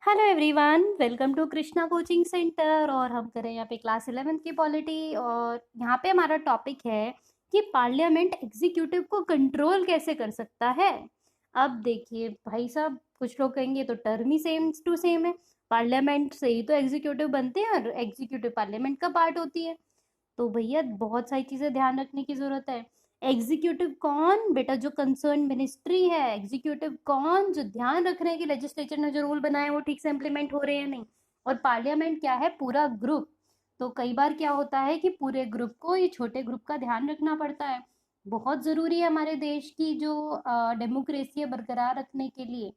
Hello everyone, welcome to Krishna coaching centre. और हम करें यहाँ पे क्लास 11th की पॉलिटी। और यहाँ पे हमारा टॉपिक है कि पार्लियामेंट एग्जीक्यूटिव को कंट्रोल कैसे कर सकता है। अब देखिए भाई साहब, कुछ लोग कहेंगे तो टर्म ही सेम टू सेम है। पार्लियामेंट से ही तो एग्जीक्यूटिव बनते हैं और एग्जीक्यूटिव पार्लियामेंट का पार्ट होती है। तो भैया बहुत सारी चीजें ध्यान रखने की जरूरत है। एग्जीक्यूटिव कौन बेटा? जो कंसर्न मिनिस्ट्री है। एग्जीक्यूटिव कौन? जो ध्यान रख रहे हैं कि लेजिस्लेचर ने जो रूल बनाए वो ठीक से इम्प्लीमेंट हो रहे हैं नहीं। और पार्लियामेंट क्या है? पूरा ग्रुप। तो कई बार क्या होता है कि पूरे ग्रुप को, ये छोटे ग्रुप का ध्यान रखना पड़ता है। बहुत जरूरी है हमारे देश की जो डेमोक्रेसी है बरकरार रखने के लिए।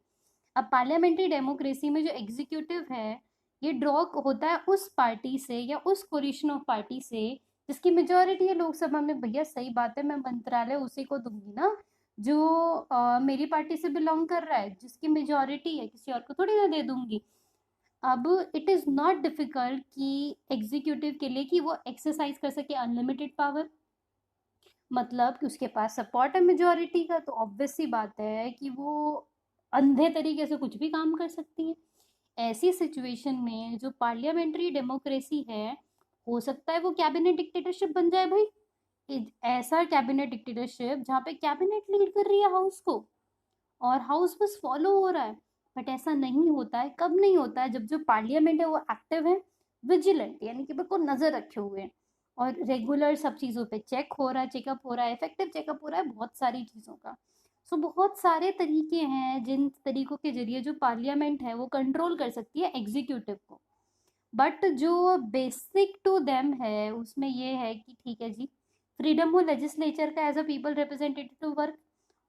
अब पार्लियामेंट्री डेमोक्रेसी में जो एग्जीक्यूटिव है, ये ड्रॉ होता है उस पार्टी से या उस कोलिशन ऑफ पार्टी से जिसकी मेजोरिटी है लोकसभा में। भैया सही बात है, मैं मंत्रालय उसी को दूंगी ना जो मेरी पार्टी से बिलोंग कर रहा है, जिसकी मेजोरिटी है। किसी और को थोड़ी ना दे दूंगी। अब इट इज नॉट डिफिकल्ट कि एग्जीक्यूटिव के लिए कि वो एक्सरसाइज कर सके अनलिमिटेड पावर। मतलब कि उसके पास सपोर्ट है मेजोरिटी का, तो ऑब्वियस सी बात है कि वो अंधे तरीके से कुछ भी काम कर सकती है। ऐसी सिचुएशन में जो पार्लियामेंट्री डेमोक्रेसी है, हो सकता है वो कैबिनेट डिक्टेटरशिप बन जाए भाई। ऐसा कैबिनेट डिक्टेटरशिप जहाँ पे कैबिनेट लीड कर रही है हाउस को और हाउस बस फॉलो हो रहा है। बट ऐसा नहीं होता है। कब नहीं होता है? जब जो पार्लियामेंट है वो एक्टिव है, विजिलेंट, यानी कि बिल्कुल नजर रखे हुए हैं और रेगुलर सब चीज़ों पे चेक हो रहा है, चेकअप हो रहा है, इफेक्टिव चेकअप हो रहा है बहुत सारी चीज़ों का। सो बहुत सारे तरीके हैं जिन तरीकों के जरिए जो पार्लियामेंट है वो कंट्रोल कर सकती है एग्जीक्यूटिव को। बट जो बेसिक टू देम है उसमें ये है कि ठीक है जी, फ्रीडम हो लेजिस्लेचर का as a people representative to work,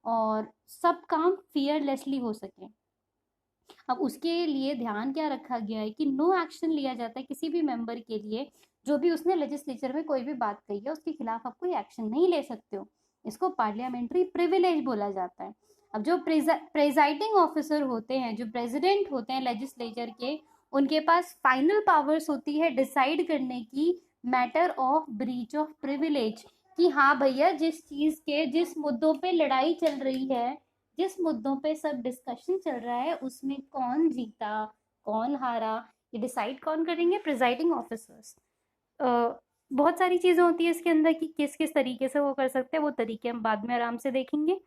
और सब काम फियरलेसली हो सके। अब उसके लिए ध्यान क्या रखा गया है कि नो एक्शन लिया जाता है किसी भी मेंबर के लिए। जो भी उसने लेजिस्लेचर में कोई भी बात कही है उसके खिलाफ आप कोई एक्शन नहीं ले सकते हो। इसको पार्लियामेंट्री प्रिविलेज बोला जाता है। अब जो प्रेजाइडिंग ऑफिसर होते हैं, जो प्रेसिडेंट होते हैं लेजिस्लेचर के, उनके पास फाइनल पावर्स होती है डिसाइड करने की matter of breach of privilege. कि हाँ भैया, जिस चीज के जिस मुद्दों पे लड़ाई चल रही है, जिस मुद्दों पे सब डिस्कशन चल रहा है, उसमें कौन जीता कौन हारा, ये डिसाइड कौन करेंगे? Presiding officers. बहुत सारी चीजें होती है इसके अंदर कि किस किस तरीके से वो कर सकते हैं। वो तरीके हम बाद में आराम से देखेंगे।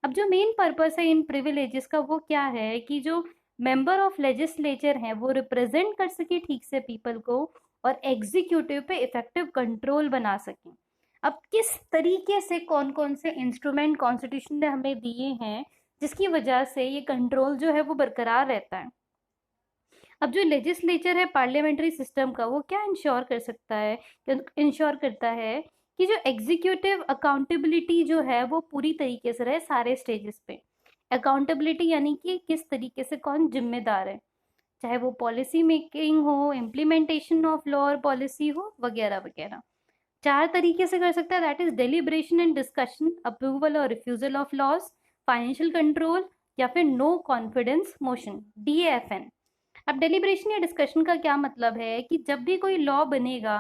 अब जो मेन पर्पस है इन प्रिविलेजेस का वो क्या है कि जो मेंबर ऑफ लेजिस्लेचर हैं वो रिप्रेजेंट कर सके ठीक से पीपल को और एग्जीक्यूटिव पे इफेक्टिव कंट्रोल बना सकें। अब किस तरीके से कौन कौन से इंस्ट्रूमेंट कॉन्स्टिट्यूशन ने हमें दिए हैं जिसकी वजह से ये कंट्रोल जो है वो बरकरार रहता है। अब जो लेजिस्लेचर है पार्लियामेंट्री सिस्टम का, वो क्या इंश्योर कर सकता है? इंश्योर करता है कि जो एग्जीक्यूटिव अकाउंटेबिलिटी जो है वो पूरी तरीके से रहे सारे स्टेजेस पे। अकाउंटेबिलिटी यानी कि किस तरीके से कौन जिम्मेदार है, चाहे वो पॉलिसी मेकिंग हो, इम्प्लीमेंटेशन ऑफ लॉ और पॉलिसी हो, वगैरह वगैरह। चार तरीके से कर सकता है, that is deliberation and discussion, approval और refusal of laws, financial control, या फिर नो कॉन्फिडेंस मोशन, DAFN। अब डेलिब्रेशन या डिस्कशन का क्या मतलब है कि जब भी कोई लॉ बनेगा,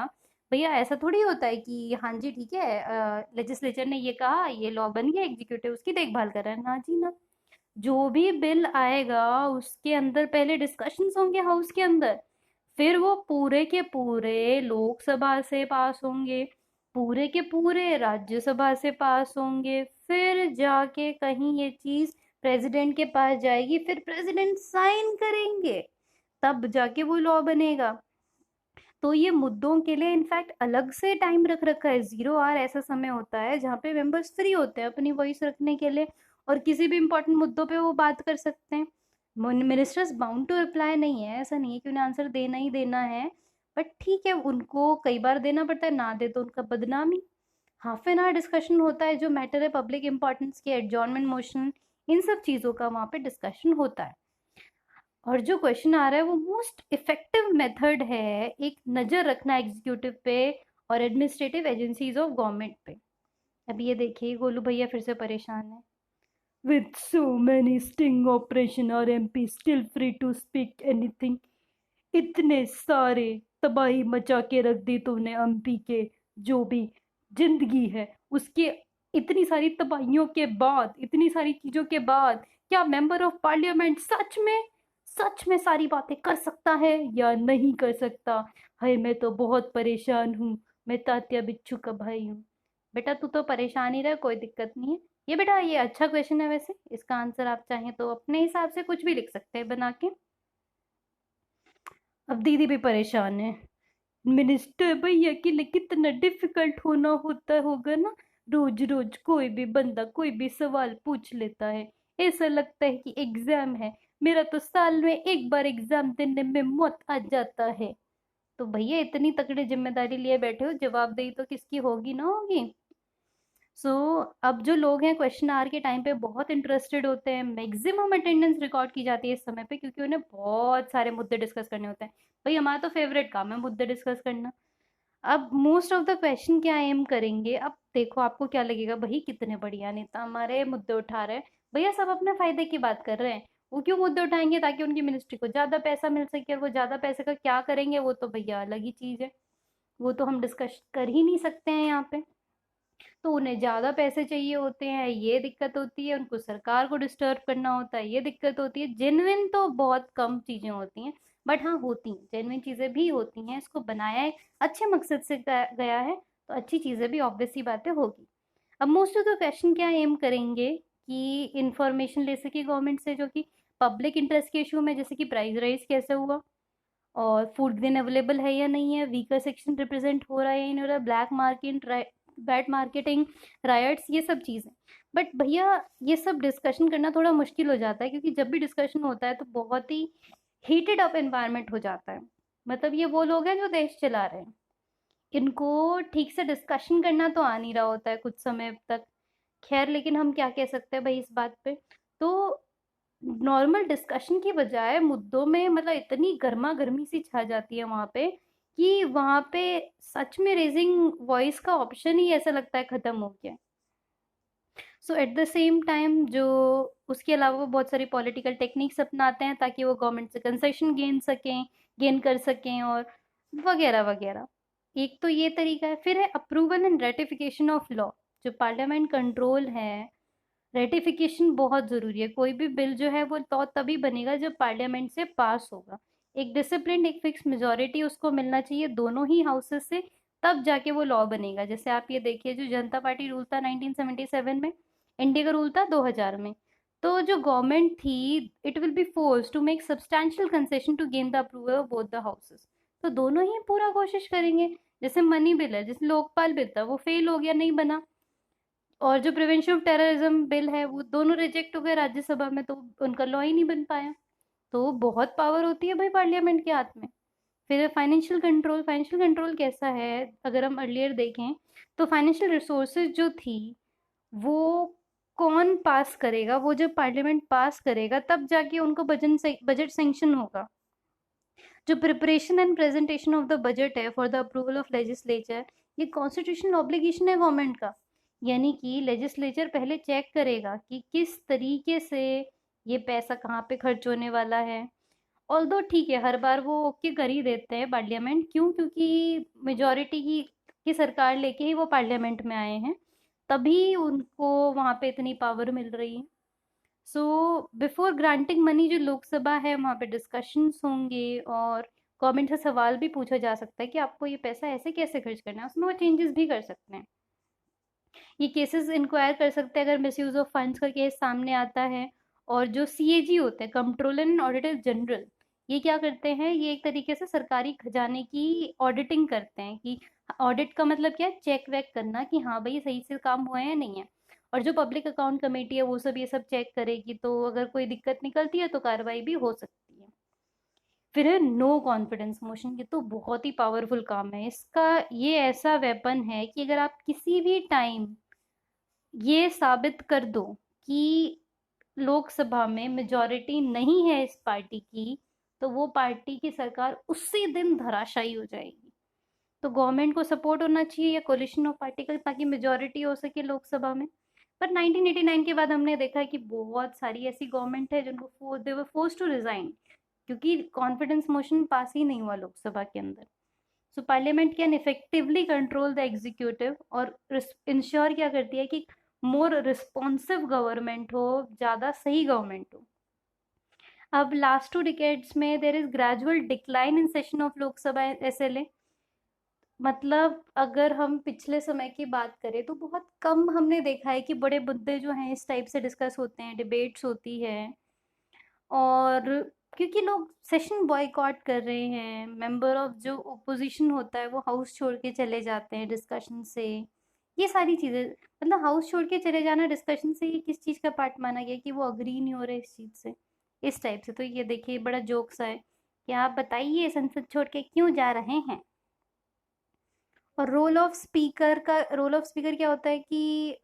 भैया ऐसा थोड़ी होता है कि हाँ जी ठीक है, लेजिस्लेचर ने ये कहा, ये लॉ बन गया, एग्जीक्यूटिव उसकी देखभाल कर रहा है। ना जी ना। जो भी बिल आएगा उसके अंदर पहले डिस्कशंस होंगे हाउस के अंदर, फिर वो पूरे के पूरे लोकसभा से पास होंगे, पूरे के पूरे राज्यसभा से पास होंगे, फिर जाके कहीं ये चीज प्रेसिडेंट के पास जाएगी, फिर प्रेसिडेंट साइन करेंगे, तब जाके वो लॉ बनेगा। तो ये मुद्दों के लिए इनफैक्ट अलग से टाइम रख रखा है। 0 आवर ऐसा समय होता है जहाँ पे मेंबर्स फ्री होते हैं अपनी वॉइस रखने के लिए और किसी भी इम्पोर्टेंट मुद्दों पे वो बात कर सकते हैं। मिनिस्टर्स बाउंड टू रिप्लाई नहीं है, ऐसा नहीं है कि उन्हें आंसर देना ही देना है। बट ठीक है, उनको कई बार देना पड़ता है, ना दे तो उनका बदनामी। हाफ एन आवर डिस्कशन होता है, जो मैटर है पब्लिक इंपॉर्टेंस के, एडजॉर्नमेंट मोशन, इन सब चीज़ों का वहाँ पे डिस्कशन होता है। और जो क्वेश्चन आ रहा है वो मोस्ट इफेक्टिव मेथड है एक नज़र रखना एग्जीक्यूटिव पे और एडमिनिस्ट्रेटिव एजेंसीज ऑफ गवर्नमेंट पे। अब ये देखिए, गोलू भैया फिर से परेशान है। With so many sting operation or MP still free to speak anything। इतने सारे तबाही मचा के रख दी तूने एमपी के, जो भी जिंदगी है उसके, इतनी सारी तबाहियों के बाद, इतनी सारी चीजों के बाद, क्या मेंबर ऑफ पार्लियामेंट सच में सच में सारी बातें कर सकता है या नहीं कर सकता? हाय मैं तो बहुत परेशान हूँ, मैं तात्या बिच्छू का भाई हूँ। बेटा तू तो परेशान ही रहे, कोई दिक्कत नहीं है। ये बेटा ये अच्छा क्वेश्चन है वैसे, इसका आंसर आप चाहें तो अपने हिसाब से कुछ भी लिख सकते हैं बना के। अब दीदी भी परेशान है। मिनिस्टर भैया के लिए कितना डिफिकल्ट होना होता होगा ना। रोज रोज कोई भी बंदा कोई भी सवाल पूछ लेता है, ऐसा लगता है कि एग्जाम है। मेरा तो साल में एक बार एग्जाम देने में मौत आ जाता है। तो भैया इतनी तकड़ी जिम्मेदारी लिए बैठे हो, जवाबदेही तो किसकी होगी ना होगी। सो अब जो लोग हैं क्वेश्चन आवर के टाइम पे बहुत इंटरेस्टेड होते हैं, मैक्सिमम अटेंडेंस रिकॉर्ड की जाती है इस समय पे, क्योंकि उन्हें बहुत सारे मुद्दे डिस्कस करने होते हैं। भाई हमारा तो फेवरेट काम है मुद्दे डिस्कस करना। अब मोस्ट ऑफ द क्वेश्चन क्या एम करेंगे, अब देखो आपको क्या लगेगा, भाई कितने बढ़िया नेता हमारे मुद्दे उठा रहे हैं। भैया सब अपने फायदे की बात कर रहे हैं। वो क्यों मुद्दे उठाएंगे? ताकि उनकी मिनिस्ट्री को ज्यादा पैसा मिल सके, और वो ज्यादा पैसे का क्या करेंगे वो तो भैया अलग ही चीज है। वो तो हम डिस्कस कर ही नहीं सकते हैं यहाँ पे। तो उन्हें ज़्यादा पैसे चाहिए होते हैं, ये दिक्कत होती है। उनको सरकार को डिस्टर्ब करना होता है, ये दिक्कत होती है। जेन्युइन तो बहुत कम चीज़ें होती हैं, बट हाँ होती हैं, जेन्युइन चीज़ें भी होती हैं। इसको बनाया एक अच्छे मकसद से गया है, तो अच्छी चीज़ें भी ऑब्वियस सी बातें होगी। अब मोस्ट ऑफ द क्वेश्चन क्या एम करेंगे कि इंफॉर्मेशन ले सके गवर्नमेंट से, जो कि पब्लिक इंटरेस्ट के इशू में, जैसे कि प्राइस राइज कैसे हुआ, और फूड ग्रेन अवेलेबल है या नहीं है, वीकर सेक्शन रिप्रेजेंट हो रहा है या नहीं हो रहा, black market, bad marketing, riots, ये सब चीज़ें। बट भैया ये सब डिस्कशन करना थोड़ा मुश्किल हो जाता है, क्योंकि जब भी डिस्कशन होता है तो बहुत ही हीटेड अप एनवायरनमेंट हो जाता है। मतलब ये वो लोग हैं जो देश चला रहे हैं, इनको ठीक से डिस्कशन करना तो आ नहीं रहा होता है कुछ समय तक। खैर लेकिन हम क्या कह सकते हैं भाई इस बात पे। तो नॉर्मल डिस्कशन की बजाय मुद्दों में मतलब इतनी गर्मा गर्मी सी छा जाती है वहां पे, कि वहां पे सच में रेजिंग वॉइस का ऑप्शन ही ऐसा लगता है खत्म हो गया। सो एट द सेम टाइम जो उसके अलावा वो बहुत सारी पॉलिटिकल टेक्निक्स अपनाते हैं ताकि वो गवर्नमेंट से कंसेशन गेन कर सकें, और वगैरह वगैरह। एक तो ये तरीका है। फिर है approval and ratification of law. जो पार्लियामेंट कंट्रोल है, रेटिफिकेशन बहुत ज़रूरी है। कोई भी बिल जो है वो तो तभी बनेगा जब पार्लियामेंट से पास होगा। एक डिसिप्लिन एक फिक्स मेजोरिटी उसको मिलना चाहिए दोनों ही हाउसेस से, तब जाके वो लॉ बनेगा। जैसे आप ये देखिए, जो जनता पार्टी रूल था 1977 में, इंडिया का रूल था 2000 में। तो जो गवर्नमेंट थी, it will be force to make substantial concession to gain the approval of both the houses. तो दोनों ही पूरा कोशिश करेंगे। जैसे मनी बिल है, जैसे लोकपाल बिल था, वो फेल हो गया, नहीं बना। और जो प्रिवेंशन ऑफ टेररिज्म बिल है, वो दोनों रिजेक्ट हो गए राज्यसभा में, तो उनका लॉ ही नहीं बन पाया। तो बहुत पावर होती है भाई पार्लियामेंट के हाथ में। फिर फाइनेंशियल कंट्रोल। फाइनेंशियल कंट्रोल कैसा है, अगर हम अर्लियर देखें तो फाइनेंशियल रिसोर्सेज जो थी वो कौन पास करेगा, वो जब पार्लियामेंट पास करेगा तब जाके उनको बजट सेंक्शन होगा। जो preparation and presentation of the budget है for the approval of legislature, ये कॉन्स्टिट्यूशनल ऑब्लिगेशन है गवर्नमेंट का। यानी कि लेजिस्लेचर पहले चेक करेगा कि किस तरीके से ये पैसा कहाँ पे खर्च होने वाला है। ऑल्दो ठीक है, हर बार वो ओके कर ही देते हैं पार्लियामेंट, क्यों? क्योंकि मेजोरिटी की सरकार लेके ही वो पार्लियामेंट में आए हैं, तभी उनको वहाँ पे इतनी पावर मिल रही है। सो बिफोर ग्रांटिंग मनी, जो लोकसभा है वहाँ पे डिस्कशंस होंगे, और गवर्नमेंट से सवाल भी पूछा जा सकता है कि आपको ये पैसा ऐसे कैसे खर्च करना है, उसमें वो चेंजेस भी कर सकते हैं। ये केसेस इंक्वायर कर सकते हैं अगर मिसयूज ऑफ फंड्स का केस सामने आता है। और जो सीएजी होते हैं, कंट्रोलर एंड ऑडिटर जनरल, ये क्या करते हैं, ये एक तरीके से सरकारी खजाने की ऑडिटिंग करते हैं। कि ऑडिट का मतलब क्या है, चेक वेक करना कि हाँ भाई सही से काम हुआ है या नहीं है। और जो पब्लिक अकाउंट कमेटी है वो सब ये सब चेक करेगी, तो अगर कोई दिक्कत निकलती है तो कार्रवाई भी हो सकती है। फिर है नो कॉन्फिडेंस मोशन। ये तो बहुत ही पावरफुल काम है इसका। ये ऐसा वेपन है कि अगर आप किसी भी टाइम ये साबित कर दो कि लोकसभा में मेजॉरिटी नहीं है इस पार्टी की, तो वो पार्टी की सरकार उसी दिन धराशायी हो जाएगी। तो गवर्नमेंट को सपोर्ट होना चाहिए या कोलिशन ऑफ पार्टी का, ताकि मेजॉरिटी हो सके लोकसभा में। पर 1989 के बाद हमने देखा कि बहुत सारी ऐसी गवर्नमेंट है जिनको they were force to resign, क्योंकि कॉन्फिडेंस मोशन पास ही नहीं हुआ लोकसभा के अंदर। So parliament can effectively control the executive, और इंश्योर क्या करती है कि मोर रिस्पॉन्सिव गवर्नमेंट हो, ज़्यादा सही गवर्नमेंट हो। अब लास्ट 2 डिकेड्स में there is gradual decline in session of Lok Sabha एसएलए। मतलब अगर हम पिछले समय की बात करें तो बहुत कम हमने देखा है कि बड़े मुद्दे जो हैं इस टाइप से डिस्कस होते हैं, डिबेट्स होती है। और क्योंकि लोग सेशन बॉयकॉट कर रहे हैं, मेंबर ऑफ जो ओपोजिशन होता है वो हाउस छोड़ के चले जाते हैं डिस्कशन से। ये सारी चीज़ें, मतलब हाउस छोड़ के चले जाना डिस्कशन से, ये किस चीज़ का पार्ट माना गया कि वो अग्री नहीं हो रहे इस चीज़ से, इस टाइप से। तो ये देखिए बड़ा जोक सा है कि आप बताइए संसद छोड़ के क्यों जा रहे हैं। और रोल ऑफ स्पीकर क्या होता है कि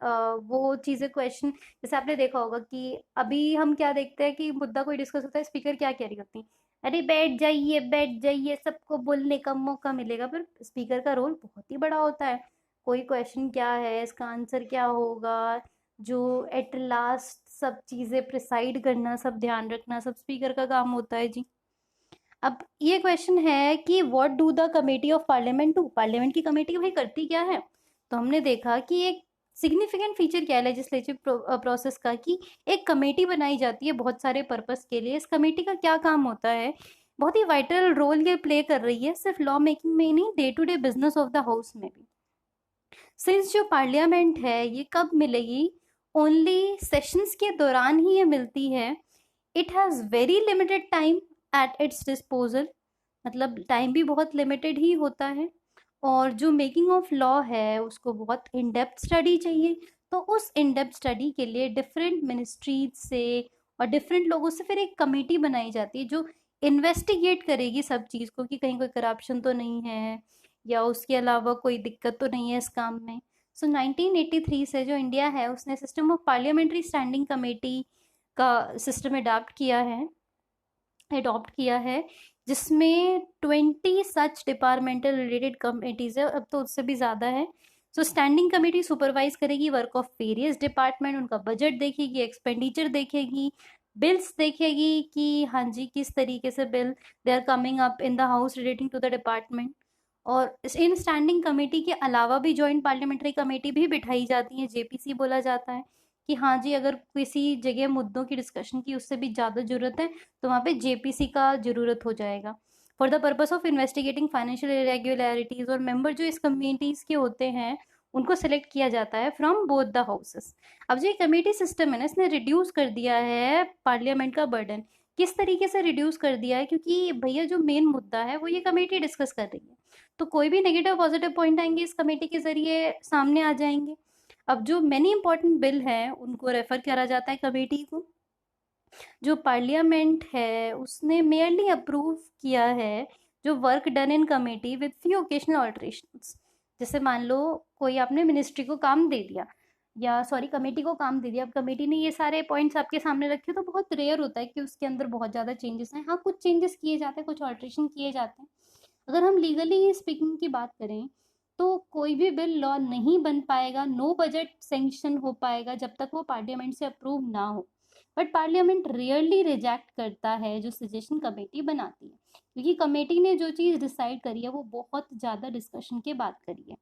वो चीज़ें क्वेश्चन, जैसे आपने देखा होगा कि अभी हम क्या देखते हैं कि मुद्दा कोई डिस्कस होता है, स्पीकर क्या कह रही होती है, अरे बैठ जाइए सबको बोलने का मौका मिलेगा। पर स्पीकर का रोल बहुत ही बड़ा होता है। कोई क्वेश्चन क्या है, इसका आंसर क्या होगा, जो एट लास्ट सब चीज़ें प्रिसाइड करना, सब ध्यान रखना, सब स्पीकर का काम होता है जी। अब ये क्वेश्चन है कि what do the committee of parliament do, parliament की कमेटी भाई करती क्या है। तो हमने देखा कि एक सिग्निफिकेंट फीचर क्या है लेजिस्लेटिव प्रोसेस का, कि एक कमेटी बनाई जाती है बहुत सारे पर्पस के लिए। इस कमेटी का क्या काम होता है, बहुत ही वाइटल रोल ये प्ले कर रही है, सिर्फ लॉ मेकिंग में ही नहीं, day to day business of the house में भी। सिंस जो पार्लियामेंट है ये कब मिलेगी, ओनली सेशंस के दौरान ही ये मिलती है। It has very limited time at its disposal, मतलब टाइम भी बहुत लिमिटेड ही होता है। और जो मेकिंग ऑफ लॉ है उसको बहुत इन डेप्थ स्टडी चाहिए। तो उस इन डेप्थ स्टडी के लिए डिफरेंट मिनिस्ट्रीज से और डिफरेंट लोगों से फिर एक कमेटी बनाई जाती है जो इन्वेस्टिगेट करेगी सब चीज़ को, कि कहीं कोई करप्शन तो नहीं है या उसके अलावा कोई दिक्कत तो नहीं है इस काम में। सो 1983 से जो इंडिया है उसने system of parliamentary standing committee का सिस्टम अडॉप्ट किया है, जिसमें 20 सच डिपार्टमेंटल रिलेटेड कमिटीज है, अब तो उससे भी ज़्यादा है। सो स्टैंडिंग कमेटी सुपरवाइज करेगी वर्क ऑफ वेरियस डिपार्टमेंट, उनका बजट देखेगी, एक्सपेंडिचर देखेगी, बिल्स देखेगी कि हाँ जी किस तरीके से bill they are coming up in the house relating to the department. और इन स्टैंडिंग कमेटी के अलावा भी जॉइंट पार्लियामेंट्री कमेटी भी बिठाई जाती है, जेपीसी बोला जाता है, कि हाँ जी अगर किसी जगह मुद्दों की डिस्कशन की उससे भी ज़्यादा ज़रूरत है तो वहाँ पे जेपीसी का ज़रूरत हो जाएगा for the purpose of investigating financial irregularities. और मेंबर जो इस कमेटीज़ के होते हैं उनको सेलेक्ट किया जाता है फ्रॉम बोथ द हाउसेस। अब जो ये कमेटी सिस्टम है ना, इसने रिड्यूस कर दिया है पार्लियामेंट का बर्डन। किस तरीके से रिड्यूस कर दिया है, क्योंकि भैया जो मेन मुद्दा है वो ये कमेटी डिस्कस कर रही है, तो कोई भी नेगेटिव पॉजिटिव पॉइंट आएंगे इस कमेटी के जरिए सामने आ जाएंगे। अब जो मेनी इंपॉर्टेंट बिल हैं उनको रेफर करा जाता है कमेटी को। जो पार्लियामेंट है उसने मेयरली अप्रूव किया है जो work done in committee with few occasional alterations. जैसे मान लो कोई आपने मिनिस्ट्री को काम दे दिया, या सॉरी कमेटी को काम दे दिया, अब कमेटी ने ये सारे पॉइंट्स आपके सामने रखे, तो बहुत रेयर होता है कि उसके अंदर बहुत ज़्यादा चेंजेस हैं। हाँ कुछ चेंजेस किए जाते हैं, कुछ ऑल्ट्रेशन किए जाते हैं। अगर हम लीगली स्पीकिंग की बात करें तो कोई भी बिल लॉ नहीं बन पाएगा, नो बजट सेंक्शन हो पाएगा जब तक वो पार्लियामेंट से अप्रूव ना हो। बट पार्लियामेंट रियरली रिजेक्ट करता है जो सजेशन कमेटी बनाती है, क्योंकि कमेटी ने जो चीज़ डिसाइड करी है वो बहुत ज़्यादा डिस्कशन के बाद करी है।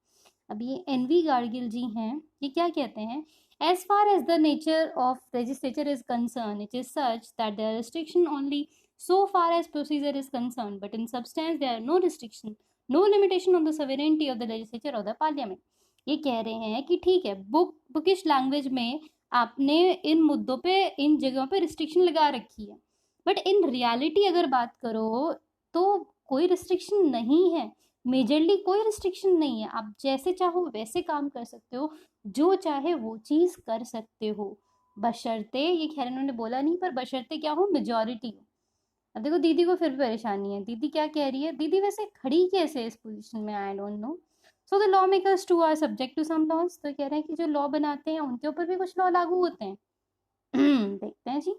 अब ये एनवी गार्गिल जी हैं, ये क्या कहते हैं, as far as the nature of legislature is concern it is such that there restriction only so far as procedure is concerned, but in substance there are no restriction, no limitation on the sovereignty of the legislature or the parliament। ये कह रहे हैं कि ठीक है bookish language में आपने इन मुद्दों पे इन जगहों पे रिस्ट्रिक्शन लगा रखी है, बट इन रियलिटी अगर बात करो तो कोई रिस्ट्रिक्शन नहीं है, मेजरली कोई रिस्ट्रिक्शन नहीं है। आप जैसे चाहो वैसे काम कर सकते हो, जो चाहे वो चीज़ कर सकते हो, बशर्ते, ये खैर इन्होंने बोला नहीं, पर बशर्ते क्या हो, मेजॉरिटी हो। अब देखो दीदी को फिर भी परेशानी है, दीदी क्या कह रही है, दीदी वैसे खड़ी कैसे इस पोजीशन में, I don't know. So the law makers too are subject to some laws, तो कह रहे हैं कि जो लॉ बनाते हैं उनके ऊपर भी कुछ लॉ लागू होते हैं। देखते हैं जी।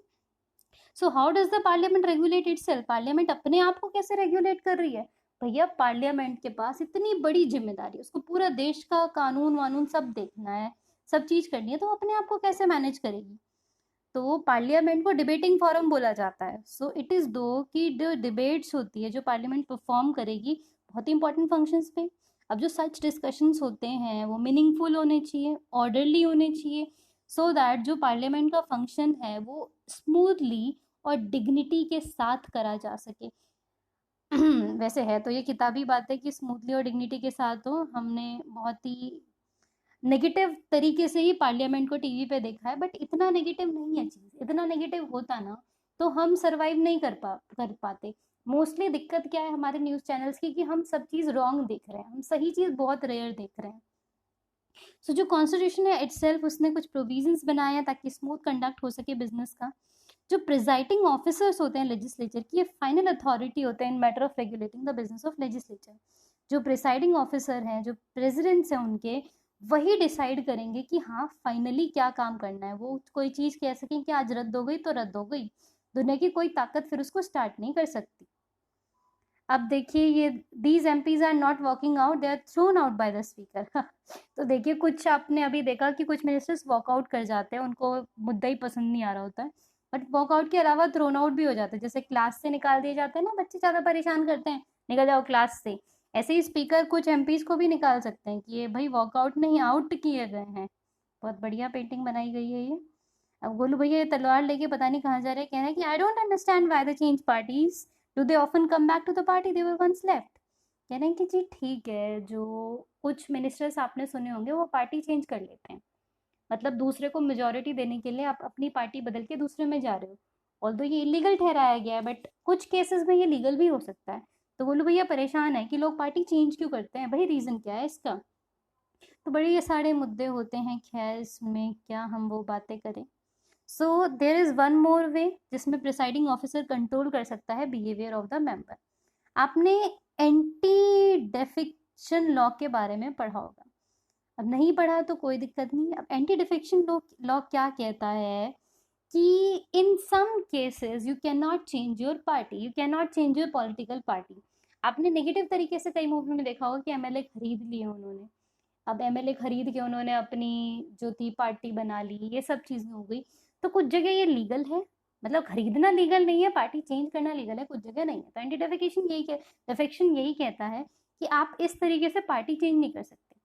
So how does the parliament regulate itself, parliament अपने आप को कैसे रेगुलेट कर रही है। भैया पार्लियामेंट के पास इतनी बड़ी जिम्मेदारी है, उसको पूरा देश का कानून वानून सब देखना है, सब चीज़ करनी है, तो अपने आप को कैसे मैनेज करेगी। तो पार्लियामेंट को डिबेटिंग फोरम बोला जाता है। सो इट इज़ दो कि जो डिबेट्स होती है जो पार्लियामेंट परफॉर्म करेगी बहुत ही इंपॉर्टेंट फंक्शंस पे। अब जो सच डिस्कशंस होते हैं वो मीनिंगफुल होने चाहिए, ऑर्डरली होने चाहिए, सो दैट जो पार्लियामेंट का फंक्शन है वो स्मूथली और डिग्निटी के साथ करा जा सके। वैसे है तो ये किताबी बात है कि स्मूथली और डिग्निटी के साथ हो। हमने बहुत ही नेगेटिव तरीके से ही पार्लियामेंट को टीवी पे देखा है, बट इतना नेगेटिव नहीं है चीज़। इतना नेगेटिव होता ना तो हम सरवाइव नहीं कर पाते। मोस्टली दिक्कत क्या है हमारे न्यूज़ चैनल्स की कि हम सब चीज़ रॉन्ग देख रहे हैं, हम सही चीज़ बहुत रेयर देख रहे हैं। सो जो कॉन्स्टिट्यूशन है इटसेल्फ उसने कुछ प्रोविजंस बनाए हैं ताकि स्मूथ कंडक्ट हो सके बिजनेस का। जो प्रिजाइडिंग ऑफिसर्स होते हैं लेजिस्लेचर की, ये फाइनल अथॉरिटी होते हैं इन matter of regulating the business of legislature. जो प्रिसाइडिंग ऑफिसर हैं, जो प्रेसिडेंट्स हैं उनके, वही डिसाइड करेंगे कि हाँ फाइनली क्या काम करना है। वो कोई चीज़ कह सकें कि आज रद्द हो गई तो रद्द हो गई, दुनिया की कोई ताकत फिर उसको स्टार्ट नहीं कर सकती। अब देखिए ये these MPs are not walking out, they are thrown out by the speaker. तो देखिए कुछ आपने अभी देखा कि कुछ मिनिस्टर्स वॉकआउट कर जाते हैं, उनको मुद्दा ही पसंद नहीं आ रहा होता है, बट वॉकआउट के अलावा थ्रोन आउट भी हो जाते हैं। जैसे क्लास से निकाल दिए जाते हैं ना, बच्चे ज़्यादा परेशान करते हैं, निकल जाओ क्लास से, ऐसे ही स्पीकर कुछ एमपीज को भी निकाल सकते हैं कि ये भाई वॉकआउट नहीं आउट किए गए हैं। बहुत बढ़िया पेंटिंग बनाई गई है ये। अब गोलू भैया ये तलवार लेके पता नहीं कहाँ जा रहे हैं, कह रहे हैं कि I don't understand why the change parties, do they often come back to the party they were once left. कह रहे हैं कि जी ठीक है, जो कुछ मिनिस्टर्स आपने सुने होंगे वो पार्टी चेंज कर लेते हैं, मतलब दूसरे को मेजोरिटी देने के लिए आप अपनी पार्टी बदल के दूसरे में जा रहे हो। ऑल्दो ये इलीगल ठहराया गया है, बट कुछ केसेस में ये लीगल भी हो सकता है। तो गोलू भैया परेशान है कि लोग पार्टी चेंज क्यों करते हैं, भाई रीज़न क्या है इसका। तो बड़े ये सारे मुद्दे होते हैं, खैर इसमें क्या हम वो बातें करें। सो देर इज़ वन मोर वे जिसमें प्रिसाइडिंग ऑफिसर कंट्रोल कर सकता है बिहेवियर ऑफ द मेंबर। आपने एंटी डेफिक्शन लॉ के बारे में पढ़ा होगा, अब नहीं पढ़ा तो कोई दिक्कत नहीं। अब एंटी डिफेक्शन लॉ क्या कहता है कि in some cases you can not change your party, you can not change your political party. आपने नेगेटिव तरीके से कई मूवी में देखा होगा कि एमएलए खरीद लिए उन्होंने, अब एमएलए खरीद के उन्होंने अपनी जो थी पार्टी बना ली, ये सब चीज़ें हो गई। तो कुछ जगह ये लीगल है, मतलब खरीदना लीगल नहीं है, पार्टी चेंज करना लीगल है, कुछ जगह नहीं है। तो एंटी डिफेक्शन यही कहता है कि आप इस तरीके से पार्टी चेंज नहीं कर सकते।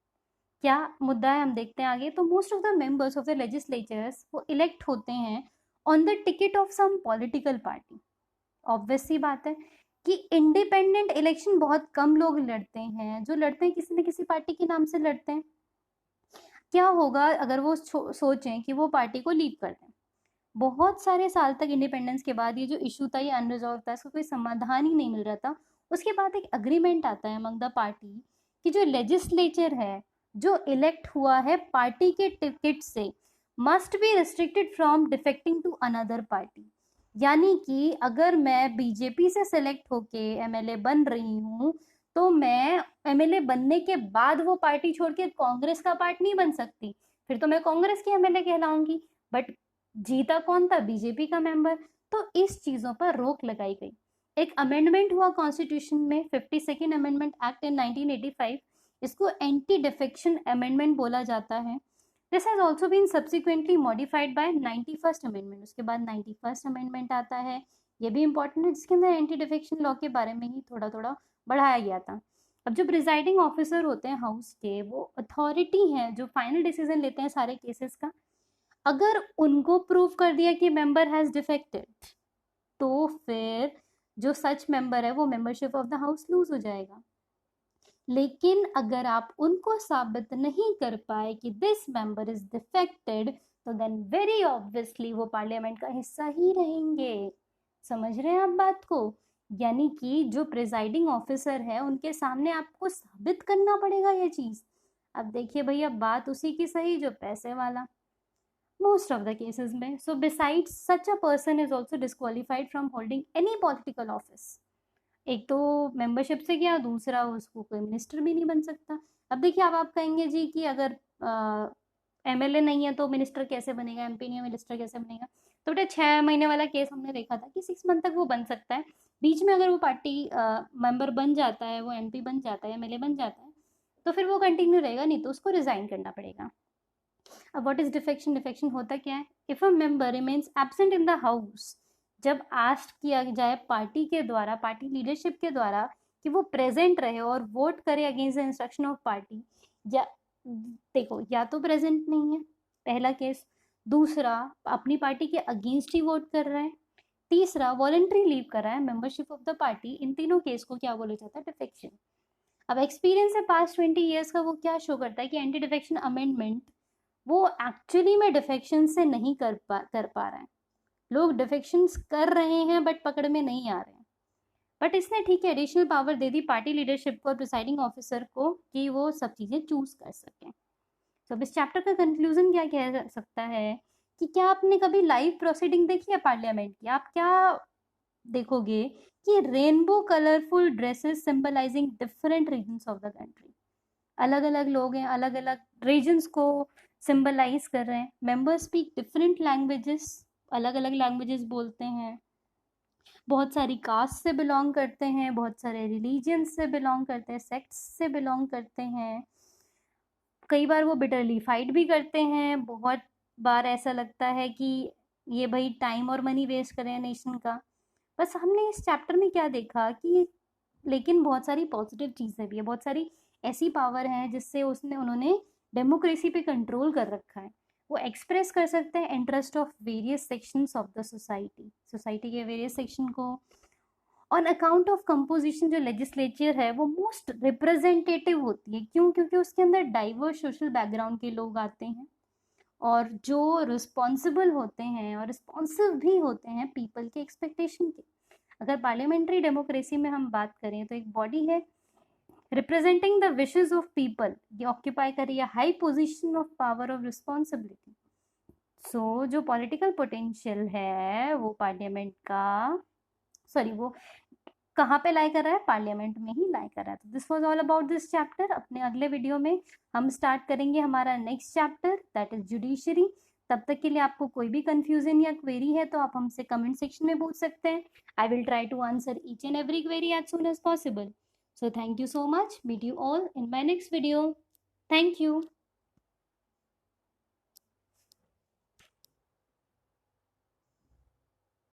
क्या मुद्दा है हम देखते हैं आगे। तो most of the members of the legislatures वो इलेक्ट होते हैं on the ticket of some political party. Obvious सी बात है कि इंडिपेंडेंट इलेक्शन बहुत कम लोग लड़ते हैं, जो लड़ते हैं किसी न किसी पार्टी के नाम से लड़ते हैं। क्या होगा अगर वो सोचें कि वो पार्टी को लीव कर दें। बहुत सारे साल तक इंडिपेंडेंस के बाद ये जो इशू था ये अनरिजॉल्व था, इसका कोई समाधान ही नहीं मिल रहा था। उसके बाद एक अग्रीमेंट आता है अमंग द पार्टी कि जो लेजिस्लेचर है जो इलेक्ट हुआ है पार्टी के टिकट से, must be restricted from defecting to another party. यानी कि अगर मैं बीजेपी से सेलेक्ट होके एमएलए बन रही हूँ तो मैं एमएलए बनने के बाद वो पार्टी छोड़ के कांग्रेस का पार्ट नहीं बन सकती, फिर तो मैं कांग्रेस की एमएलए कहलाऊंगी। बट जीता कौन था, बीजेपी का मेंबर। तो इस चीज़ों पर रोक लगाई गई। एक अमेंडमेंट हुआ कॉन्स्टिट्यूशन में, 52nd अमेंडमेंट एक्ट इन 1985, इसको एंटी डिफेक्शन अमेंडमेंट बोला जाता है। This has also been subsequently modified by 91st amendment. उसके बाद 91st अमेंडमेंट आता है, ये भी इंपॉर्टेंट है, जिसके अंदर एंटी डिफेक्शन लॉ के बारे में ही थोड़ा थोड़ा बढ़ाया गया था। अब जो प्रिजाइडिंग ऑफिसर होते हैं हाउस के, वो अथॉरिटी हैं जो फाइनल डिसीजन लेते हैं सारे केसेस का। अगर उनको प्रूव कर दिया कि मेंबर हैज डिफेक्टेड, तो फिर जो सच मेंबर है वो membership of the house lose हो जाएगा। लेकिन अगर आप उनको साबित नहीं कर पाए कि दिस मेंबर इज डिफेक्टेड, तो देन वेरी ऑब्वियसली वो पार्लियामेंट का हिस्सा ही रहेंगे। समझ रहे हैं आप बात को। यानी कि जो प्रिजाइडिंग ऑफिसर है उनके सामने आपको साबित करना पड़ेगा ये चीज। अब देखिए भैया बात उसी की सही जो पैसे वाला, most of the cases में। So besides, such a person is also disqualified from holding any political office। एक तो मेंबरशिप से गया, दूसरा उसको कोई मिनिस्टर भी नहीं बन सकता। अब देखिए अब आप कहेंगे जी कि अगर एमएलए नहीं है तो मिनिस्टर कैसे बनेगा, एमपी नहीं है मिनिस्टर कैसे बनेगा। तो बेटा 6 महीने वाला केस हमने देखा था कि 6 मंथ तक वो बन सकता है। बीच में अगर वो पार्टी मेंबर बन जाता है, वो एमपी बन जाता है, एमएलए बन जाता है, तो फिर वो कंटिन्यू रहेगा, नहीं तो उसको रिजाइन करना पड़ेगा। अब व्हाट इज डिफेक्शन, डिफेक्शन होता क्या है। If a member remains absent in the house, जब आस्क किया जाए पार्टी के द्वारा, पार्टी लीडरशिप के द्वारा कि वो प्रेजेंट रहे और वोट करे against the instruction of party, या देखो या तो प्रेजेंट नहीं है, पहला केस। दूसरा अपनी पार्टी के अगेंस्ट ही वोट कर रहा है, तीसरा वॉलंटरी लीव करा है, मेंबरशिप ऑफ द पार्टी। इन तीनों केस को क्या बोला जाता है? डिफेक्शन। अब एक्सपीरियंस है पास्ट 20 ईयर्स का, वो क्या शो करता है कि एंटी डिफेक्शन अमेंडमेंट वो एक्चुअली में डिफेक्शन से नहीं कर पा रहे हैं। लोग डिफेक्शंस कर रहे हैं बट पकड़ में नहीं आ रहे हैं। बट इसने ठीक है एडिशनल पावर दे दी पार्टी लीडरशिप को और प्रिसाइडिंग ऑफिसर को कि वो सब चीज़ें चूज कर सकें। तो अब इस चैप्टर का कंक्लूजन क्या कह सकता है कि क्या आपने कभी लाइव प्रोसीडिंग देखी है पार्लियामेंट की? आप क्या देखोगे कि rainbow colourful dresses symbolising different regions of the country. अलग अलग लोग हैं, अलग अलग रीजन्स को सिंबलाइज कर रहे हैं। मेंबर्स स्पीक डिफरेंट लैंग्वेजेस, अलग अलग लैंग्वेजेस बोलते हैं। बहुत सारी कास्ट से बिलोंग करते हैं, बहुत सारे रिलीजन से बिलोंग करते हैं, सेक्ट्स से बिलोंग करते हैं। कई बार वो बिटरली फाइट भी करते हैं। बहुत बार ऐसा लगता है कि ये भाई टाइम और मनी वेस्ट कर रहे हैं नेशन का। बस हमने इस चैप्टर में क्या देखा कि लेकिन बहुत सारी पॉजिटिव चीज़ें भी है, बहुत सारी ऐसी पावर हैं जिससे उन्होंने डेमोक्रेसी पे कंट्रोल कर रखा है। वो एक्सप्रेस कर सकते हैं interest of various sections of the society के वेरियस सेक्शन को। ऑन अकाउंट ऑफ कंपोजिशन जो लेजिस्लेचर है वो मोस्ट रिप्रेजेंटेटिव होती है। क्यों? क्योंकि उसके अंदर डाइवर्स सोशल बैकग्राउंड के लोग आते हैं और जो रिस्पॉन्सिबल होते हैं और रिस्पॉन्सिव भी होते हैं पीपल के एक्सपेक्टेशन के। अगर पार्लियामेंट्री डेमोक्रेसी में हम बात करें तो एक बॉडी है representing the wishes of people, ये ऑक्यूपाई कर रही है high position of power of responsibility. So जो पॉलिटिकल पोटेंशियल है वो पार्लियामेंट का वो कहाँ पे लाई कर रहा है? पार्लियामेंट में ही लाई कर रहा है। तो this was all about this chapter. अपने अगले वीडियो में हम स्टार्ट करेंगे हमारा next chapter that is judiciary. तब तक के लिए आपको कोई भी कंफ्यूजन या क्वेरी है तो आप हमसे कमेंट सेक्शन में पूछ सकते हैं। I will try to answer each and every query as soon as possible. So thank you so much. Meet you all in my next video. Thank you.